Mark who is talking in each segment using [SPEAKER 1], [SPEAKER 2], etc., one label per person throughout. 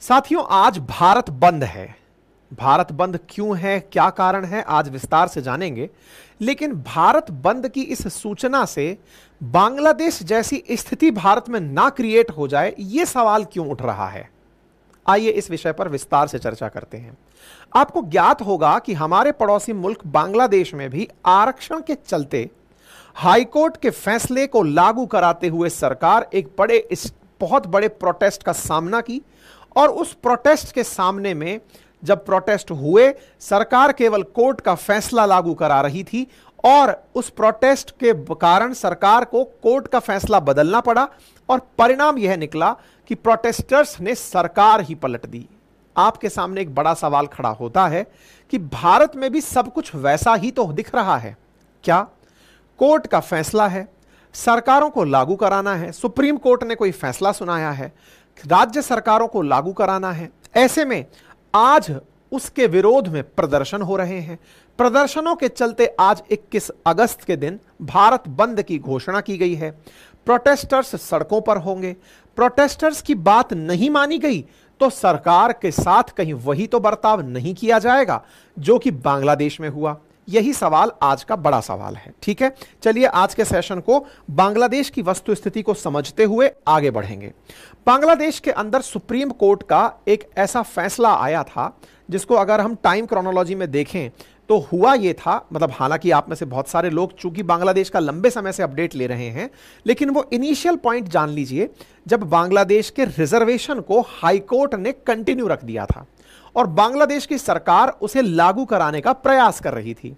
[SPEAKER 1] साथियों, आज भारत बंद है। भारत बंद क्यों है, क्या कारण है, आज विस्तार से जानेंगे। लेकिन भारत बंद की इस सूचना से बांग्लादेश जैसी स्थिति भारत में ना क्रिएट हो जाए, यह सवाल क्यों उठ रहा है। आइए इस विषय पर विस्तार से चर्चा करते हैं। आपको ज्ञात होगा कि हमारे पड़ोसी मुल्क बांग्लादेश में भी आरक्षण के चलते हाईकोर्ट के फैसले को लागू कराते हुए सरकार एक बहुत बड़े प्रोटेस्ट का सामना की। और उस प्रोटेस्ट के सामने में जब प्रोटेस्ट हुए, सरकार केवल कोर्ट का फैसला लागू करा रही थी और उस प्रोटेस्ट के कारण सरकार को कोर्ट का फैसला बदलना पड़ा और परिणाम यह निकला कि प्रोटेस्टर्स ने सरकार ही पलट दी। आपके सामने एक बड़ा सवाल खड़ा होता है कि भारत में भी सब कुछ वैसा ही तो दिख रहा है क्या? कोर्ट का फैसला है, सरकारों को लागू कराना है, सुप्रीम कोर्ट ने कोई फैसला सुनाया है, राज्य सरकारों को लागू कराना है। ऐसे में आज उसके विरोध में प्रदर्शन हो रहे हैं। प्रदर्शनों के चलते आज 21 अगस्त के दिन भारत बंद की घोषणा की गई है। प्रोटेस्टर्स सड़कों पर होंगे। प्रोटेस्टर्स की बात नहीं मानी गई तो सरकार के साथ कहीं वही तो बर्ताव नहीं किया जाएगा जो कि बांग्लादेश में हुआ। यही सवाल आज का बड़ा सवाल है। ठीक है, चलिए आज के सेशन को बांग्लादेश की वस्तुस्थिति को समझते हुए आगे बढ़ेंगे। बांग्लादेश के अंदर सुप्रीम कोर्ट का एक ऐसा फैसला आया था जिसको अगर हम टाइम क्रोनोलॉजी में देखें तो हुआ यह था, मतलब हालांकि आप में से बहुत सारे लोग चूंकि बांग्लादेश का लंबे समय से अपडेट ले रहे हैं, लेकिन वो इनिशियल पॉइंट जान लीजिए जब बांग्लादेश के रिजर्वेशन को हाईकोर्ट ने कंटिन्यू रख दिया था और बांग्लादेश की सरकार उसे लागू कराने का प्रयास कर रही थी।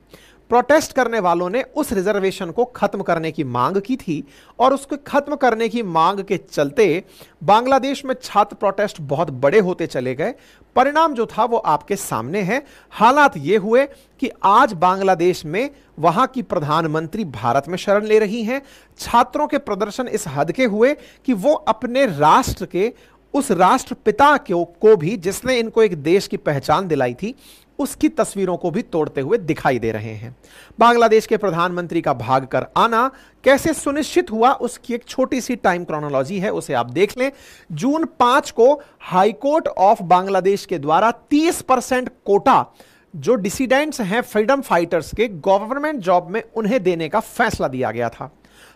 [SPEAKER 1] प्रोटेस्ट करने वालों ने उस रिजर्वेशन को खत्म करने की मांग की थी और उसको खत्म करने की मांग के चलते बांग्लादेश में छात्र प्रोटेस्ट बहुत बड़े होते चले गए। परिणाम जो था वो आपके सामने है। हालात ये हुए कि आज बांग्लादेश में वहां की प्रधानमंत्री भारत में शरण ले रही हैं। छात्रों के प्रदर्शन इस हद के हुए कि वो अपने राष्ट्र के उस राष्ट्रपिता को भी, जिसने इनको एक देश की पहचान दिलाई थी, उसकी तस्वीरों को भी तोड़ते हुए दिखाई दे रहे हैं। बांग्लादेश के प्रधानमंत्री का भागकर आना कैसे सुनिश्चित हुआ, उसकी एक छोटी सी टाइम क्रोनोलॉजी है, उसे आप देख लें। जून 5 को हाईकोर्ट ऑफ बांग्लादेश के द्वारा 30% कोटा जो डिसिडेंट्स हैं, फ्रीडम फाइटर्स के, गवर्नमेंट जॉब में उन्हें देने का फैसला दिया गया था।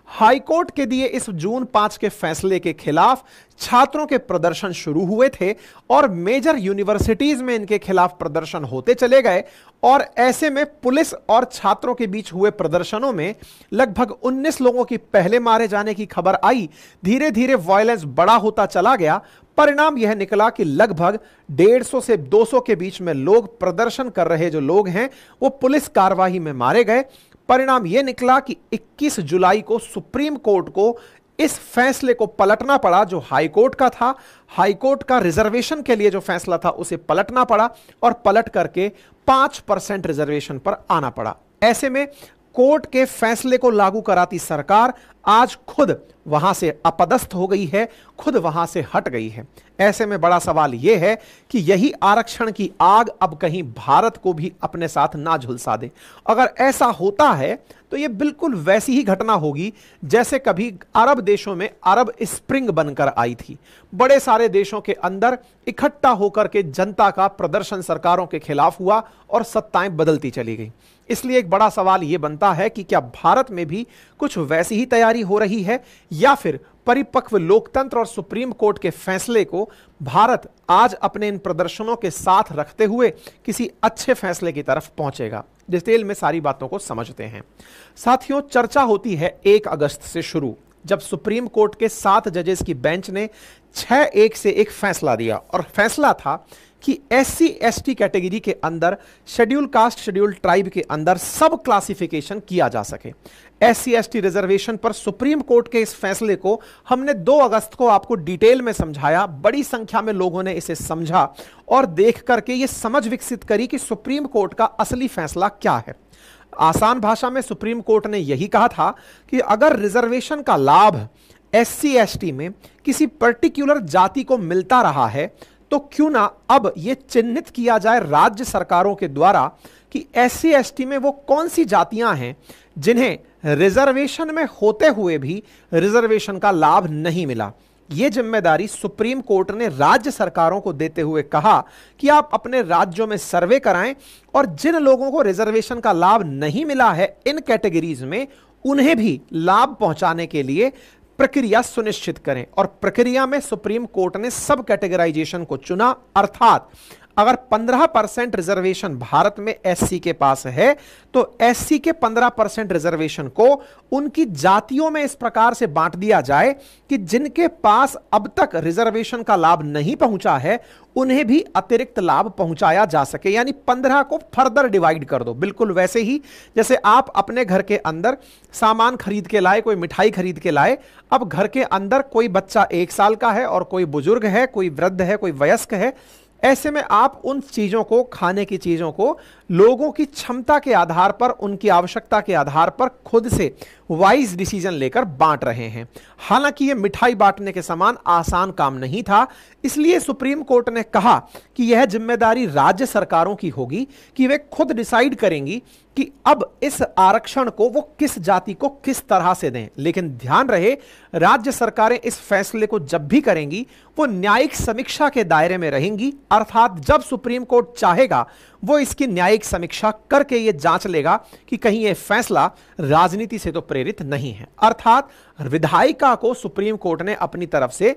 [SPEAKER 1] हाईकोर्ट के दिए इस जून 5 के फैसले के खिलाफ छात्रों के प्रदर्शन शुरू हुए थे और मेजर यूनिवर्सिटीज में इनके खिलाफ प्रदर्शन होते चले गए। और ऐसे में पुलिस और छात्रों के बीच हुए प्रदर्शनों में लगभग 19 लोगों की पहले मारे जाने की खबर आई। धीरे धीरे वायलेंस बड़ा होता चला गया। परिणाम यह निकला कि लगभग 150 से 200 के बीच में लोग, प्रदर्शन कर रहे जो लोग हैं, वो पुलिस कार्रवाई में मारे गए। परिणाम यह निकला कि 21 जुलाई को सुप्रीम कोर्ट को इस फैसले को पलटना पड़ा जो हाई कोर्ट का था। हाई कोर्ट का रिजर्वेशन के लिए जो फैसला था उसे पलटना पड़ा और पलट करके 5% रिजर्वेशन पर आना पड़ा। ऐसे में कोर्ट के फैसले को लागू कराती सरकार आज खुद वहां से अपदस्थ हो गई है, खुद वहां से हट गई है। ऐसे में बड़ा सवाल यह है कि यही आरक्षण की आग अब कहीं भारत को भी अपने साथ ना झुलसा दे। अगर ऐसा होता है तो यह बिल्कुल वैसी ही घटना होगी जैसे कभी अरब देशों में अरब स्प्रिंग बनकर आई थी। बड़े सारे देशों के अंदर इकट्ठा होकर के जनता का प्रदर्शन सरकारों के खिलाफ हुआ और सत्ताएं बदलती चली गई। इसलिए एक बड़ा सवाल यह बनता है कि क्या भारत में भी कुछ वैसी ही तैयारी हो रही है या फिर परिपक्व लोकतंत्र और सुप्रीम कोर्ट के फैसले को भारत आज अपने इन प्रदर्शनों के साथ रखते हुए किसी अच्छे फैसले की तरफ पहुंचेगा। डिटेल में सारी बातों को समझते हैं। साथियों, चर्चा होती है 1 अगस्त से शुरू, जब सुप्रीम कोर्ट के 7 जजेस की बेंच ने 6-1 से एक फैसला दिया और फैसला था कि SC/ST कैटेगरी के अंदर, शेड्यूल कास्ट शेड्यूल ट्राइब के अंदर सब क्लासिफिकेशन किया जा सके। SC/ST रिजर्वेशन पर सुप्रीम कोर्ट के इस फैसले को हमने 2 अगस्त को आपको डिटेल में समझाया। बड़ी संख्या में लोगों ने इसे समझा और देख करके ये समझ विकसित करी कि सुप्रीम कोर्ट का असली फैसला क्या है। आसान भाषा में सुप्रीम कोर्ट ने यही कहा था कि अगर रिजर्वेशन का लाभ SC/ST में किसी पर्टिकुलर जाति को मिलता रहा है तो क्यों ना अब यह चिन्हित किया जाए राज्य सरकारों के द्वारा कि SC/ST में वो कौन सी जातियां हैं जिन्हें रिजर्वेशन में होते हुए भी रिजर्वेशन का लाभ नहीं मिला। यह जिम्मेदारी सुप्रीम कोर्ट ने राज्य सरकारों को देते हुए कहा कि आप अपने राज्यों में सर्वे कराएं और जिन लोगों को रिजर्वेशन का लाभ नहीं मिला है इन कैटेगरीज में, उन्हें भी लाभ पहुंचाने के लिए प्रक्रिया सुनिश्चित करें। और प्रक्रिया में सुप्रीम कोर्ट ने सब कैटेगराइजेशन को चुना, अर्थात अगर 15% रिजर्वेशन भारत में एससी के पास है तो एससी के 15% रिजर्वेशन को उनकी जातियों में इस प्रकार से बांट दिया जाए कि जिनके पास अब तक रिजर्वेशन का लाभ नहीं पहुंचा है उन्हें भी अतिरिक्त लाभ पहुंचाया जा सके। यानी 15 को फर्दर डिवाइड कर दो, बिल्कुल वैसे ही जैसे आप अपने घर के अंदर सामान खरीद के लाए, कोई मिठाई खरीद के लाए, अब घर के अंदर कोई बच्चा 1 साल का है और कोई बुजुर्ग है, कोई वृद्ध है, कोई वयस्क है। ऐसे में आप उन चीजों को, खाने की चीजों को लोगों की क्षमता के आधार पर, उनकी आवश्यकता के आधार पर खुद से वाइज डिसीजन लेकर बांट रहे हैं। हालांकि यह मिठाई बांटने के समान आसान काम नहीं था, इसलिए सुप्रीम कोर्ट ने कहा कि यह जिम्मेदारी राज्य सरकारों की होगी कि वे खुद डिसाइड करेंगी कि अब इस आरक्षण को वो किस जाति को किस तरह से दें। लेकिन ध्यान रहे, राज्य सरकारें इस फैसले को जब भी करेंगी वो न्यायिक समीक्षा के दायरे में रहेंगी, अर्थात जब सुप्रीम कोर्ट चाहेगा वो इसकी न्यायिक समीक्षा करके ये जांच लेगा कि कहीं ये फैसला राजनीति से तो प्रेरित नहीं है। अर्थात विधायिका को सुप्रीम कोर्ट ने अपनी तरफ से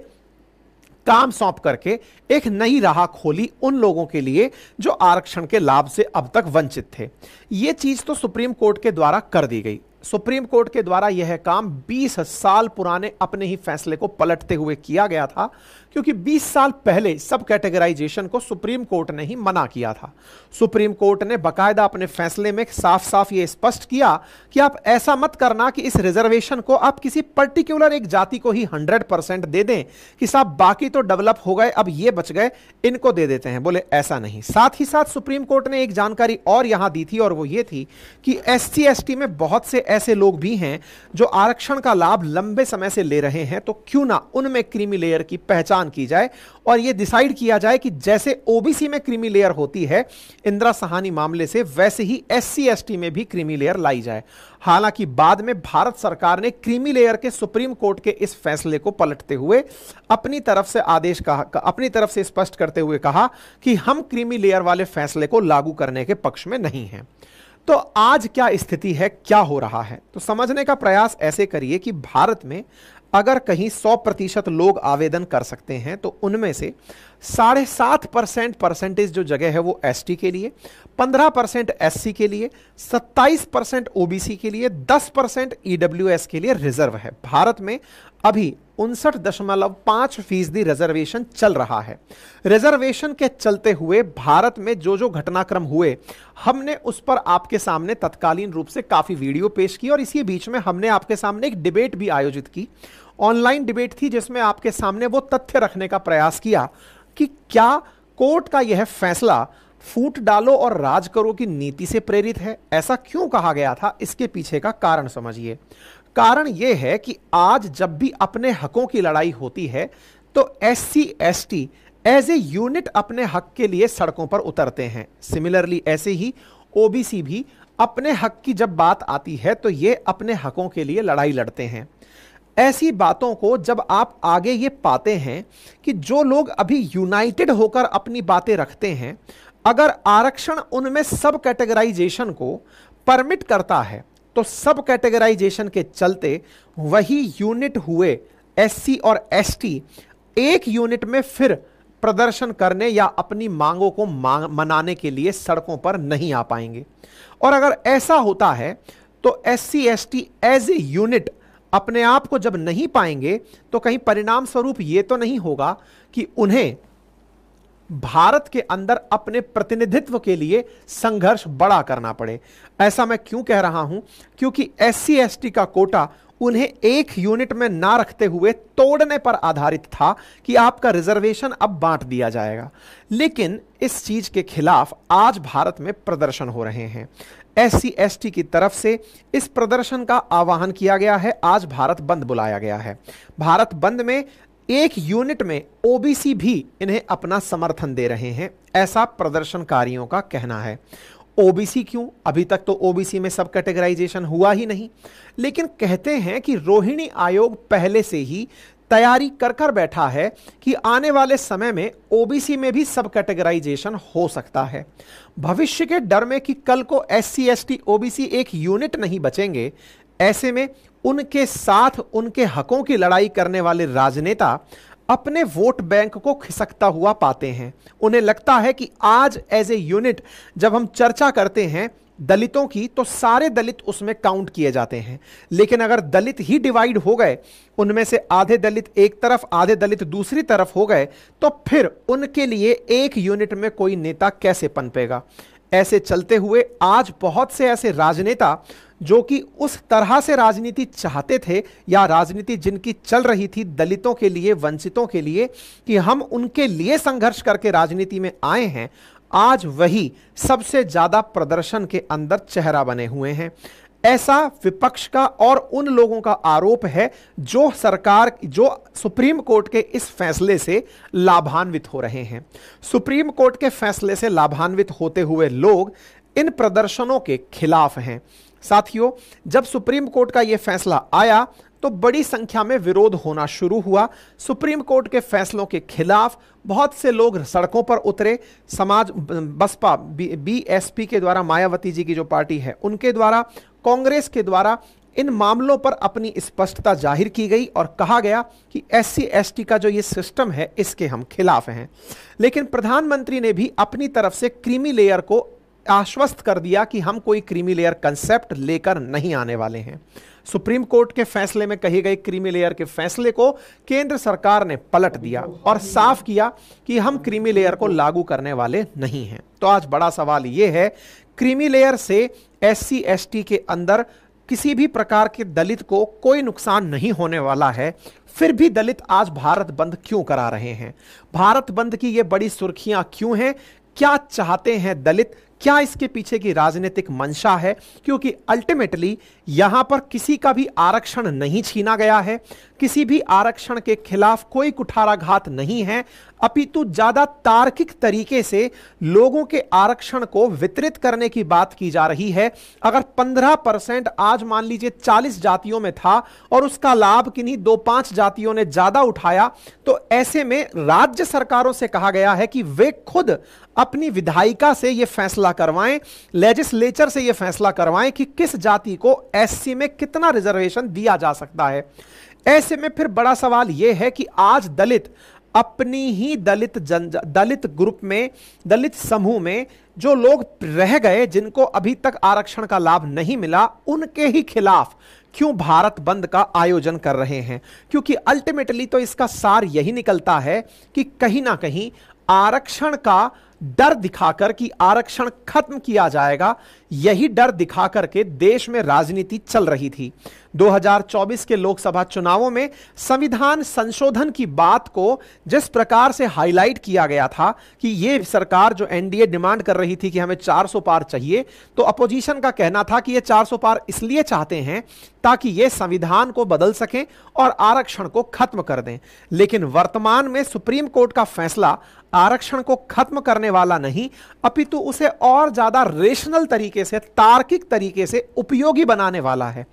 [SPEAKER 1] काम सौंप करके एक नई राह खोली उन लोगों के लिए जो आरक्षण के लाभ से अब तक वंचित थे। यह चीज तो सुप्रीम कोर्ट के द्वारा कर दी गई। सुप्रीम कोर्ट के द्वारा यह काम 20 साल पुराने अपने ही फैसले को पलटते हुए किया गया था, क्योंकि 20 साल पहले सब कैटेगराइजेशन को सुप्रीम कोर्ट ने ही मना किया था। सुप्रीम कोर्ट ने बकायदा अपने फैसले में साफ साफ यह स्पष्ट किया कि आप ऐसा मत करना कि इस रिजर्वेशन को आप किसी पर्टिकुलर एक जाति को ही 100% दे दें कि साहब बाकी तो डेवलप हो गए, अब ये बच गए, इनको दे देते हैं। बोले ऐसा नहीं। साथ ही साथ सुप्रीम कोर्ट ने एक जानकारी और यहां दी थी, और वो ये थी कि एससी एसटी में बहुत से ऐसे लोग भी हैं जो आरक्षण का लाभ लंबे समय से ले रहे हैं, तो क्यों ना उनमें क्रीमी लेयर की पहचान की जाए और यह डिसाइड किया जाए कि जैसे ओबीसी में क्रीमी लेयर होती है इंदिरा साहनी मामले से, वैसे ही एससी एसटी में भी क्रीमी लेयर लाई जाए। हालांकि बाद में भारत सरकार ने क्रीमी लेयर के सुप्रीम कोर्ट के इस फैसले को पलटते हुए अपनी तरफ से आदेश कहा, अपनी तरफ से स्पष्ट करते हुए कहा कि हम क्रीमी लेयर वाले फैसले को लागू करने के पक्ष में नहीं हैं। तो आज क्या स्थिति है, क्या हो रहा है, तो समझने का प्रयास ऐसे करिए कि भारत में अगर कहीं 100% लोग आवेदन कर सकते हैं तो उनमें से 7.5% परसेंटेज जो जगह है वो एसटी के लिए, 15% एससी के लिए, 27% ओबीसी के लिए, 10% ईडब्ल्यूएस के लिए रिजर्व है। भारत में अभी 59.5% रिजर्वेशन चल रहा है। रिजर्वेशन के चलते हुए भारत में जो जो घटनाक्रम हुए, हमने उस पर आपके सामने तत्कालीन रूप से काफी वीडियो पेश की, और इसी बीच में हमने आपके सामने एक डिबेट भी आयोजित की, ऑनलाइन डिबेट थी, जिसमें आपके सामने वो तथ्य रखने का प्रयास किया कि क्या कोर्ट का यह फैसला फूट डालो और राज करो की नीति से प्रेरित है। ऐसा क्यों कहा गया था, इसके पीछे का कारण समझिए। कारण यह है कि आज जब भी अपने हकों की लड़ाई होती है तो SC ST as a unit अपने हक के लिए सड़कों पर उतरते हैं। सिमिलरली ऐसे ही ओबीसी भी अपने हक की जब बात आती है तो ये अपने हकों के लिए लड़ाई लड़ते हैं। ऐसी बातों को जब आप आगे ये पाते हैं कि जो लोग अभी यूनाइटेड होकर अपनी बातें रखते हैं, अगर आरक्षण उनमें सब कैटेगराइजेशन को परमिट करता है तो सब कैटेगराइजेशन के चलते वही यूनिट हुए एससी और एसटी एक यूनिट में फिर प्रदर्शन करने या अपनी मांगों को मनाने के लिए सड़कों पर नहीं आ पाएंगे। और अगर ऐसा होता है तो SC ST as a unit अपने आप को जब नहीं पाएंगे तो कहीं परिणाम स्वरूप यह तो नहीं होगा कि उन्हें भारत के अंदर अपने प्रतिनिधित्व के लिए संघर्ष बड़ा करना पड़े। ऐसा मैं क्यों कह रहा हूं, क्योंकि एससी एसटी का कोटा उन्हें एक यूनिट में ना रखते हुए तोड़ने पर आधारित था कि आपका रिजर्वेशन अब बांट दिया जाएगा। लेकिन इस चीज के खिलाफ आज भारत में प्रदर्शन हो रहे हैं। एससी एसटी की तरफ से इस प्रदर्शन का आह्वान किया गया है। आज भारत बंद बुलाया गया है। भारत बंद में एक यूनिट में ओबीसी भी इन्हें अपना समर्थन दे रहे हैं, ऐसा प्रदर्शनकारियों का कहना है। ओबीसी क्यों, अभी तक तो ओबीसी में सब कैटेगराइजेशन हुआ ही नहीं। लेकिन कहते हैं कि रोहिणी आयोग पहले से ही तैयारी कर कर बैठा है कि आने वाले समय में ओबीसी में भी सब कैटेगराइजेशन हो सकता है। भविष्य के डर में कि कल को एससी एसटी ओबीसी एक यूनिट नहीं बचेंगे, ऐसे में उनके साथ उनके हकों की लड़ाई करने वाले राजनेता अपने वोट बैंक को खिसकता हुआ पाते हैं। उन्हें लगता है कि आज एज ए यूनिट जब हम चर्चा करते हैं दलितों की, तो सारे दलित उसमें काउंट किए जाते हैं। लेकिन अगर दलित ही डिवाइड हो गए, उनमें से आधे दलित एक तरफ आधे दलित दूसरी तरफ हो गए, तो फिर उनके लिए एक यूनिट में कोई नेता कैसे पनपेगा। ऐसे चलते हुए आज बहुत से ऐसे राजनेता जो कि उस तरह से राजनीति चाहते थे या राजनीति जिनकी चल रही थी दलितों के लिए, वंचितों के लिए, कि हम उनके लिए संघर्ष करके राजनीति में आए हैं, आज वही सबसे ज्यादा प्रदर्शन के अंदर चेहरा बने हुए हैं। ऐसा विपक्ष का और उन लोगों का आरोप है जो सुप्रीम कोर्ट के इस फैसले से लाभान्वित हो रहे हैं। सुप्रीम कोर्ट के फैसले से लाभान्वित होते हुए लोग इन प्रदर्शनों के खिलाफ हैं। साथियों, जब सुप्रीम कोर्ट का यह फैसला आया तो बड़ी संख्या में विरोध होना शुरू हुआ। सुप्रीम कोर्ट के फैसलों के खिलाफ बहुत से लोग सड़कों पर उतरे। समाज बसपा बीएसपी के द्वारा, मायावती जी की जो पार्टी है उनके द्वारा, कांग्रेस के द्वारा इन मामलों पर अपनी स्पष्टता जाहिर की गई और कहा गया कि एससी एसटी का जो ये सिस्टम है इसके हम खिलाफ हैं। लेकिन प्रधानमंत्री ने भी अपनी तरफ से क्रीमी लेयर को आश्वस्त कर दिया कि हम कोई क्रीमी लेयर कंसेप्ट लेकर नहीं आने वाले हैं। सुप्रीम कोर्ट के फैसले में कही गई क्रीमी लेयर के फैसले को केंद्र सरकार ने पलट दिया और साफ किया कि हम क्रीमी लेयर को लागू करने वाले नहीं हैं। तो आज बड़ा सवाल यह है, क्रीमी लेयर से एससी एसटी के अंदर किसी भी प्रकार के दलित को कोई नुकसान नहीं होने वाला है, फिर भी दलित आज भारत बंद क्यों करा रहे हैं? भारत बंद की ये बड़ी सुर्खियां क्यों हैं? क्या चाहते हैं दलित? क्या इसके पीछे की राजनीतिक मंशा है? क्योंकि अल्टीमेटली यहां पर किसी का भी आरक्षण नहीं छीना गया है, किसी भी आरक्षण के खिलाफ कोई कुठाराघात नहीं है, अपितु ज्यादा तार्किक तरीके से लोगों के आरक्षण को वितरित करने की बात की जा रही है। अगर 15% आज मान लीजिए 40 जातियों में था और उसका लाभ किन्हीं 2-5 जातियों ने ज्यादा उठाया, तो ऐसे में राज्य सरकारों से कहा गया है कि वे खुद अपनी विधायिका से यह फैसला करवाएं, लेजिस्लेचर से यह फैसला करवाएं कि किस जाति को एससी में कितना रिजर्वेशन दिया जा सकता है। ऐसे में फिर बड़ा सवाल यह है कि आज दलित अपनी ही दलित ग्रुप में, दलित समूह में जो लोग रह गए, जिनको अभी तक आरक्षण का लाभ नहीं मिला, उनके ही खिलाफ क्यों भारत बंद का आयोजन कर रहे हैं? क्योंकि अल्टीमेटली तो इसका सार यही निकलता है कि कहीं ना कहीं आरक्षण का डर दिखाकर कि आरक्षण खत्म किया जाएगा, यही डर दिखाकर के देश में राजनीति चल रही थी। 2024 के लोकसभा चुनावों में संविधान संशोधन की बात को जिस प्रकार से हाईलाइट किया गया था कि यह सरकार जो एनडीए डिमांड कर रही थी कि हमें 400 पार चाहिए, तो अपोजिशन का कहना था कि यह 400 पार इसलिए चाहते हैं ताकि यह संविधान को बदल सकें और आरक्षण को खत्म कर दें। लेकिन वर्तमान में सुप्रीम कोर्ट का फैसला आरक्षण को खत्म करने वाला नहीं, अपितु उसे और ज्यादा रेशनल तरीके से, तार्किक तरीके से उपयोगी बनाने वाला है।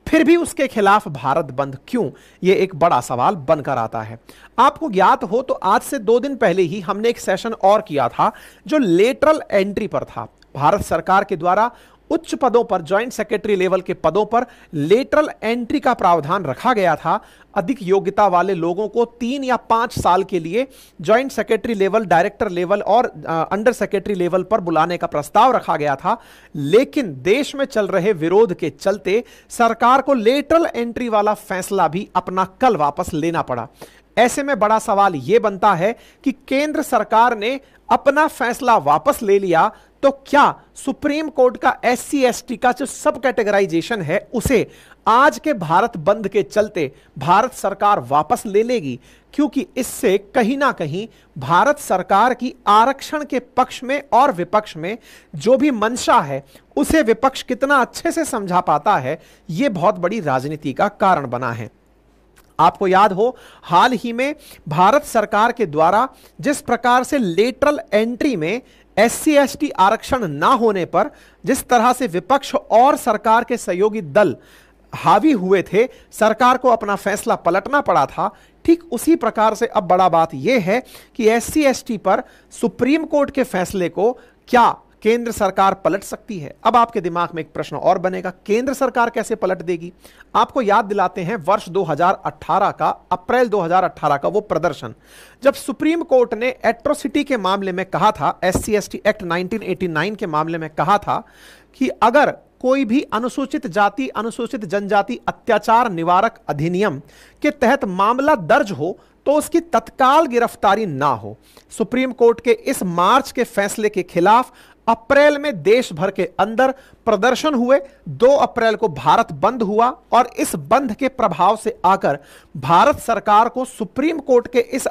[SPEAKER 1] फिर भी उसके खिलाफ भारत बंद क्यों? यह एक बड़ा सवाल बनकर आता है। आपको ज्ञात हो तो आज से 2 दिन पहले ही हमने एक सेशन और किया था जो लेटरल एंट्री पर था। भारत सरकार के द्वारा उच्च पदों पर, ज्वाइंट सेक्रेटरी लेवल के पदों पर लेटरल एंट्री का प्रावधान रखा गया था। अधिक योग्यता वाले लोगों को 3 या 5 साल के लिए joint secretary level, director level और अंडर सेक्रेटरी लेवल पर बुलाने का प्रस्ताव रखा गया था। लेकिन देश में चल रहे विरोध के चलते सरकार को लेटरल एंट्री वाला फैसला भी अपना कल वापस लेना पड़ा। ऐसे में बड़ा सवाल यह बनता है कि केंद्र सरकार ने अपना फैसला वापस ले लिया, तो क्या सुप्रीम कोर्ट का एससी एसटी का जो सब कैटेगराइजेशन है उसे आज के भारत बंद के चलते भारत सरकार वापस ले लेगी? क्योंकि इससे कहीं ना कहीं भारत सरकार की आरक्षण के पक्ष में और विपक्ष में जो भी मंशा है उसे विपक्ष कितना अच्छे से समझा पाता है, यह बहुत बड़ी राजनीति का कारण बना है। आपको याद हो, हाल ही में भारत सरकार के द्वारा जिस प्रकार से लेटरल एंट्री में एससी एसटी आरक्षण ना होने पर जिस तरह से विपक्ष और सरकार के सहयोगी दल हावी हुए थे, सरकार को अपना फैसला पलटना पड़ा था, ठीक उसी प्रकार से अब बड़ा बात यह है कि एससी एसटी पर सुप्रीम कोर्ट के फैसले को क्या केंद्र सरकार पलट सकती है? अब आपके दिमाग में एक प्रश्न और बनेगा, केंद्र सरकार कैसे पलट देगी? आपको याद दिलाते हैं वर्ष 2018 का, अप्रैल 2018 का वो प्रदर्शन, जब सुप्रीम कोर्ट ने एट्रोसिटी के मामले में कहा था, एससी एसटी एक्ट 1989 के मामले में कहा था कि अगर कोई भी अनुसूचित जाति अनुसूचित जनजाति अत्याचार निवारक अधिनियम के तहत मामला दर्ज हो तो उसकी तत्काल गिरफ्तारी ना हो। सुप्रीम कोर्ट के इस मार्च के फैसले के खिलाफ अप्रैल में देश भर के अंदर प्रदर्शन हुए। 2 अप्रैल को भारत बंद हुआ और इस बंद के प्रभाव से आकर भारत सरकार को सुप्रीम कोर्ट के इस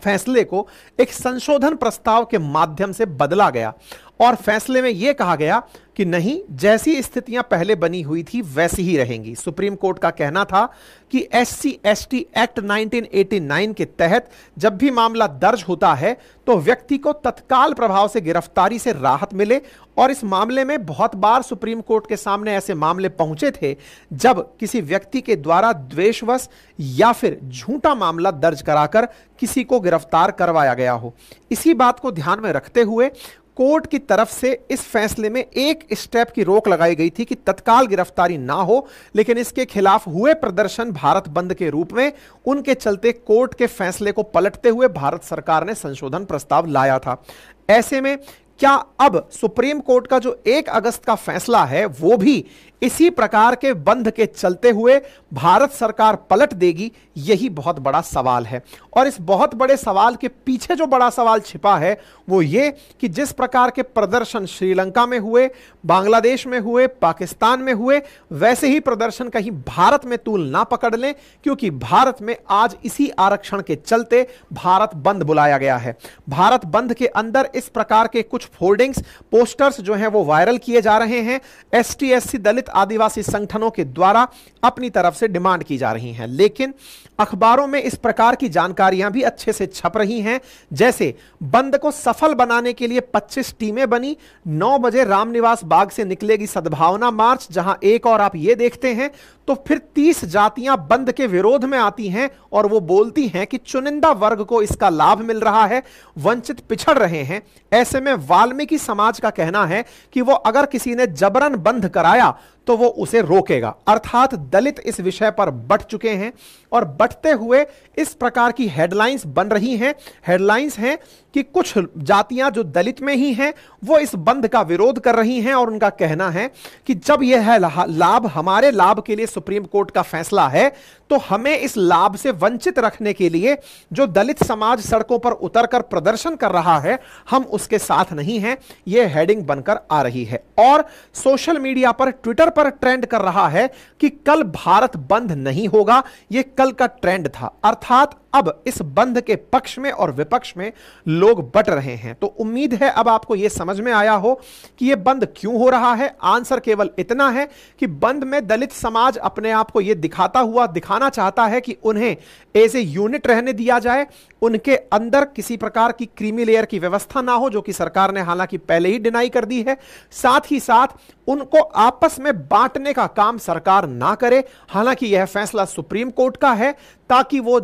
[SPEAKER 1] फैसले को एक संशोधन प्रस्ताव के माध्यम से बदला गया और फैसले में यह कहा गया कि नहीं, जैसी स्थितियां पहले बनी हुई थी वैसी ही रहेंगी। सुप्रीम कोर्ट का कहना था कि एससी एसटी एक्ट 1989 के तहत जब भी मामला दर्ज होता है तो व्यक्ति को तत्काल प्रभाव से गिरफ्तारी से राहत मिले। और इस मामले में बहुत बार सुप्रीम कोर्ट के सामने ऐसे मामले पहुंचे थे जब किसी व्यक्ति के द्वारा द्वेषवश या फिर झूठा मामला दर्ज कराकर किसी को गिरफ्तार करवाया गया हो। इसी बात को ध्यान में रखते हुए कोर्ट की तरफ से इस फैसले में एक स्टेप की रोक लगाई गई थी कि तत्काल गिरफ्तारी ना हो, लेकिन इसके खिलाफ हुए प्रदर्शन भारत बंद के रूप में, उनके चलते कोर्ट के फैसले को पलटते हुए भारत सरकार ने संशोधन प्रस्ताव लाया था। ऐसे में क्या अब सुप्रीम कोर्ट का जो 1 अगस्त का फैसला है वो भी इसी प्रकार के बंद के चलते हुए भारत सरकार पलट देगी? यही बहुत बड़ा सवाल है। और इस बहुत बड़े सवाल के पीछे जो बड़ा सवाल छिपा है वो ये कि जिस प्रकार के प्रदर्शन श्रीलंका में हुए, बांग्लादेश में हुए, पाकिस्तान में हुए, वैसे ही प्रदर्शन कहीं भारत में तूल ना पकड़ लें, क्योंकि भारत में आज इसी आरक्षण के चलते भारत बंद बुलाया गया है। भारत बंद के अंदर इस प्रकार के कुछ फोल्डिंग्स, पोस्टर्स जो हैं वो वायरल किए जा रहे हैं। एसटी एससी दलित आदिवासी संगठनों के द्वारा अपनी तरफ से डिमांड की जा रही हैं, लेकिन अखबारों में इस प्रकार की जानकारियां भी अच्छे से छप रही हैं। जैसे बंद को सफल बनाने के लिए 25 टीमें बनी, 9 बजे रामनिवास बाग से निकलेगी सद्भावना मार्च, जहां एक और आप ये देखते हैं तो फिर 30 जातियां बंद के विरोध में आती हैं और वो बोलती हैं कि चुनिंदा वर्ग को इसका लाभ मिल रहा है, वंचित पिछड़ रहे हैं। ऐसे में वाल्मीकि समाज का कहना है कि वो अगर किसी ने जबरन बंद कराया तो वो उसे रोकेगा। अर्थात दलित इस विषय पर बढ़ चुके हैं और बढ़ते हुए इस प्रकार की हेडलाइंस बन रही हैं। हेडलाइंस हैं कि कुछ जातियां जो दलित में ही हैं वो इस बंद का विरोध कर रही हैं और उनका कहना है कि जब यह लाभ हमारे लाभ के लिए सुप्रीम कोर्ट का फैसला है तो हमें इस लाभ से वंचित रखने के लिए जो दलित समाज सड़कों पर उतरकर प्रदर्शन कर रहा है हम उसके साथ नहीं हैं। यह हेडिंग बनकर आ रही है और सोशल मीडिया पर, ट्विटर पर ट्रेंड कर रहा है कि कल भारत बंद नहीं होगा। यह कल का ट्रेंड था। अर्थात अब इस बंद के पक्ष में और विपक्ष में लोग बट रहे हैं। तो उम्मीद है अब आपको यह समझ में आया हो कि यह बंद क्यों हो रहा है। आंसर केवल इतना है कि बंद में दलित समाज अपने आप को यह दिखाना चाहता है कि उन्हें एज ए यूनिट रहने दिया जाए, उनके अंदर किसी प्रकार की क्रीमी लेयर की व्यवस्था ना हो, जो कि सरकार ने हालांकि पहले ही डिनाई कर दी है। साथ ही साथ उनको आपस में बांटने का काम सरकार ना करे। हालांकि यह फैसला सुप्रीम कोर्ट का है ताकि वो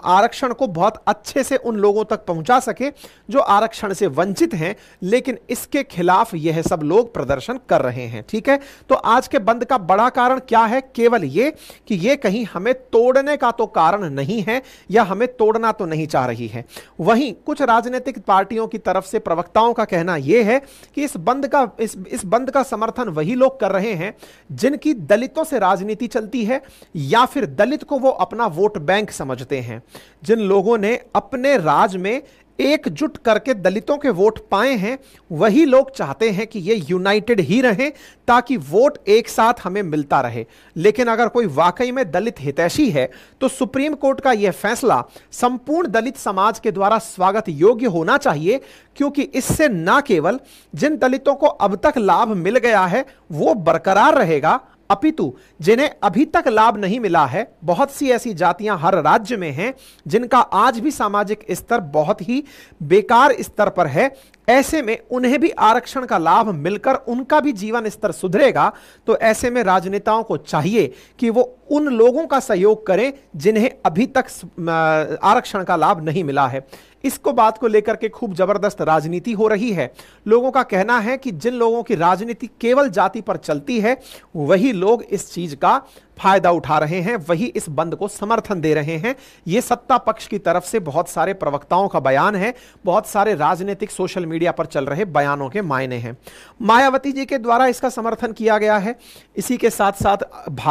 [SPEAKER 1] आरक्षण को बहुत अच्छे से उन लोगों तक पहुंचा सके जो आरक्षण से वंचित हैं, लेकिन इसके खिलाफ यह सब लोग प्रदर्शन कर रहे हैं। ठीक है, तो आज के बंद का बड़ा कारण क्या है? केवल यह कि यह कहीं हमें तोड़ने का तो कारण नहीं है या हमें तोड़ना तो नहीं चाह रही है। वहीं कुछ राजनीतिक पार्टियों की तरफ से प्रवक्ताओं का कहना यह है कि इस बंद का समर्थन वही लोग कर रहे हैं जिनकी दलितों से राजनीति चलती है या फिर दलित को वो अपना वोट बैंक समझते हैं। जिन लोगों ने अपने राज में एकजुट करके दलितों के वोट पाए हैं वही लोग चाहते हैं कि ये यूनाइटेड ही रहें ताकि वोट एक साथ हमें मिलता रहे। लेकिन अगर कोई वाकई में दलित हितैषी है तो सुप्रीम कोर्ट का यह फैसला संपूर्ण दलित समाज के द्वारा स्वागत योग्य होना चाहिए, क्योंकि इससे न केवल जिन दलितों को अब तक लाभ मिल गया है वो बरकरार रहेगा, अपितु जिन्हें अभी तक लाभ नहीं मिला है, बहुत सी ऐसी जातियां हर राज्य में हैं जिनका आज भी सामाजिक स्तर बहुत ही बेकार स्तर पर है, ऐसे में उन्हें भी आरक्षण का लाभ मिलकर उनका भी जीवन स्तर सुधरेगा। तो ऐसे में राजनेताओं को चाहिए कि वो उन लोगों का सहयोग करें जिन्हें अभी तक आरक्षण का लाभ नहीं मिला है। इसको बात को लेकर के खूब जबरदस्त राजनीति हो रही है। लोगों का कहना है कि जिन लोगों की राजनीति केवल जाति पर चलती है वही लोग इस चीज का फायदा उठा रहे हैं, वही इस बंद को समर्थन दे रहे हैं। यह सत्ता पक्ष की तरफ से बहुत सारे प्रवक्ताओं का बयान है, बहुत सारे राजनीतिक सोशल मीडिया पर चल रहे बयानों के मायने हैं। मायावती जी के द्वारा इसका समर्थन किया गया है। इसी के साथ साथ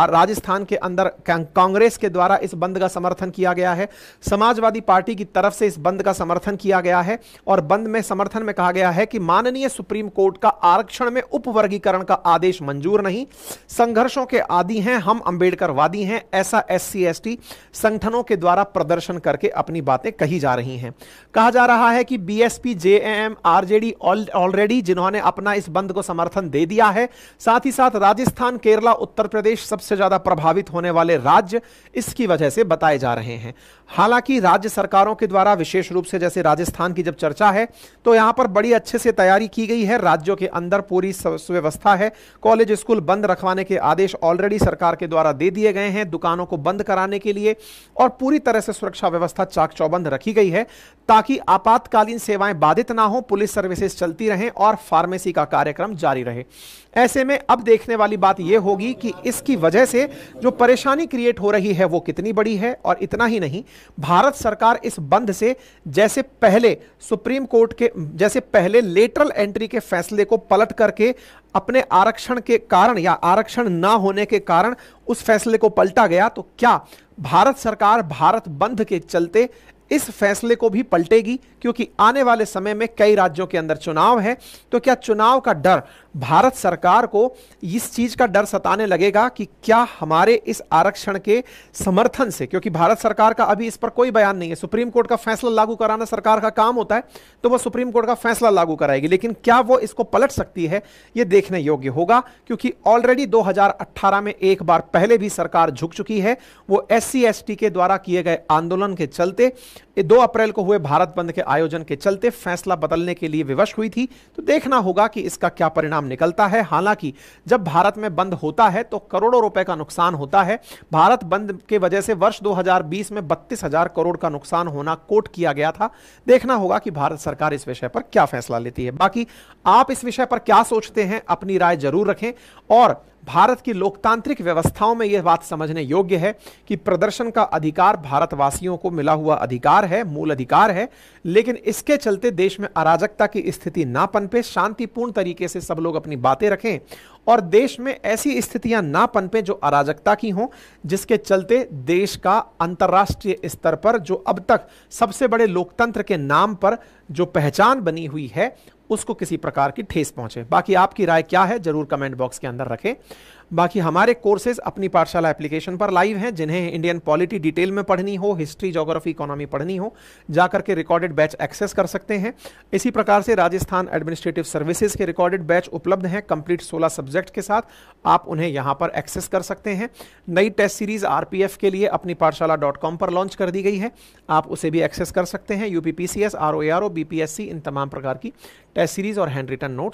[SPEAKER 1] राजस्थान के अंदर कांग्रेस के द्वारा इस बंद का समर्थन किया गया है। समाजवादी पार्टी की तरफ से इस बंद का समर्थन किया गया है और बंद में समर्थन में कहा गया है कि माननीय सुप्रीम कोर्ट का आरक्षण में उपवर्गीकरण का आदेश मंजूर नहीं, संघर्षों के आदी हैं हम, अंबेडकरवादी हैं, ऐसा एससी एसटी संगठनों के द्वारा प्रदर्शन करके अपनी बातें कही जा रही हैं। कहा जा रहा है कि बीएसपी, जेएमएम, आरजेडी ऑलरेडी जिन्होंने अपना इस बंद को समर्थन दे दिया है। साथ ही साथ राजस्थान, केरला, उत्तर प्रदेश सबसे ज्यादा प्रभावित होने वाले राज्य इसकी वजह से बताए जा रहे हैं। हालांकि राज्य सरकारों के द्वारा, विशेष रूप से जैसे राजस्थान की जब चर्चा है तो यहां पर बड़ी अच्छे से तैयारी की गई है। राज्यों के अंदर पूरी सुव्यवस्था है। कॉलेज स्कूल बंद रखवाने के आदेश ऑलरेडी सरकार के द्वारा दे दिए गए हैं दुकानों को बंद कराने के लिए, और पूरी तरह से सुरक्षा व्यवस्था चाक चौबंद रखी गई है ताकि आपातकालीन सेवाएं बाधित ना हो, पुलिस सर्विसेज चलती रहें और फार्मेसी का कार्यक्रम जारी रहे। ऐसे में अब देखने वाली बात यह होगी कि इसकी वजह से जो परेशानी क्रिएट हो रही है वो कितनी बड़ी है। और इतना ही नहीं, भारत सरकार इस बंद से जैसे पहले सुप्रीम कोर्ट के जैसे पहले लेटरल एंट्री के फैसले को पलट करके अपने आरक्षण के कारण या आरक्षण ना होने के कारण उस फैसले को पलटा गया, तो क्या भारत सरकार भारत बंद के चलते इस फैसले को भी पलटेगी? क्योंकि आने वाले समय में कई राज्यों के अंदर चुनाव है, तो क्या चुनाव का डर भारत सरकार को इस चीज का डर सताने लगेगा कि क्या हमारे इस आरक्षण के समर्थन से, क्योंकि भारत सरकार का अभी इस पर कोई बयान नहीं है, सुप्रीम कोर्ट का फैसला लागू कराना सरकार का काम होता है, तो वह सुप्रीम कोर्ट का फैसला लागू कराएगी, लेकिन क्या वो इसको पलट सकती है, यह देखने योग्य होगा। क्योंकि ऑलरेडी 2018 में एक बार पहले भी सरकार झुक चुकी है। वो एससी एसटी के द्वारा किए गए आंदोलन के चलते 2 अप्रैल को हुए भारत बंद के आयोजन के चलते फैसला बदलने के लिए विवश हुई थी। तो देखना होगा कि इसका क्या परिणाम निकलता है। हालांकि जब भारत में बंद होता है तो करोड़ों रुपए का नुकसान होता है। भारत बंद के वजह से वर्ष 2020 में 32,000 करोड़ का नुकसान होना कोट किया गया था। देखना होगा कि भारत सरकार इस विषय पर क्या फैसला लेती है। बाकी आप इस विषय पर क्या सोचते हैं, अपनी राय जरूर रखें। और भारत की लोकतांत्रिक व्यवस्थाओं में यह बात समझने योग्य है कि प्रदर्शन का अधिकार भारतवासियों को मिला हुआ अधिकार है, मूल अधिकार है, लेकिन इसके चलते देश में अराजकता की स्थिति ना पनपे, शांतिपूर्ण तरीके से सब लोग अपनी बातें रखें और देश में ऐसी स्थितियां ना पनपे जो अराजकता की हों, जिसके चलते देश का अंतर्राष्ट्रीय स्तर पर जो अब तक सबसे बड़े लोकतंत्र के नाम पर जो पहचान बनी हुई है उसको किसी प्रकार की ठेस पहुंचे। बाकी आपकी राय क्या है जरूर कमेंट बॉक्स के अंदर रखें। बाकी हमारे कोर्सेज अपनी पाठशाला एप्लीकेशन पर लाइव हैं। जिन्हें इंडियन पॉलिटी डिटेल में पढ़नी हो, हिस्ट्री, ज्योग्राफी, इकोनॉमी पढ़नी हो, जाकर के रिकॉर्डेड बैच एक्सेस कर सकते हैं। इसी प्रकार से राजस्थान एडमिनिस्ट्रेटिव सर्विसेज के रिकॉर्डेड बैच उपलब्ध हैं कंप्लीट 16 सब्जेक्ट के साथ। आप उन्हें यहां पर एक्सेस कर सकते हैं। नई टेस्ट सीरीज आरपीएफ के लिए अपनी पाठशाला.com पर लॉन्च कर दी गई है, आप उसे भी एक्सेस कर सकते हैं। यूपीपीसीएस, आरओएआरओ, बीपीएससी, इन तमाम प्रकार की टेस्ट सीरीज और हैंड रिटन नोट्स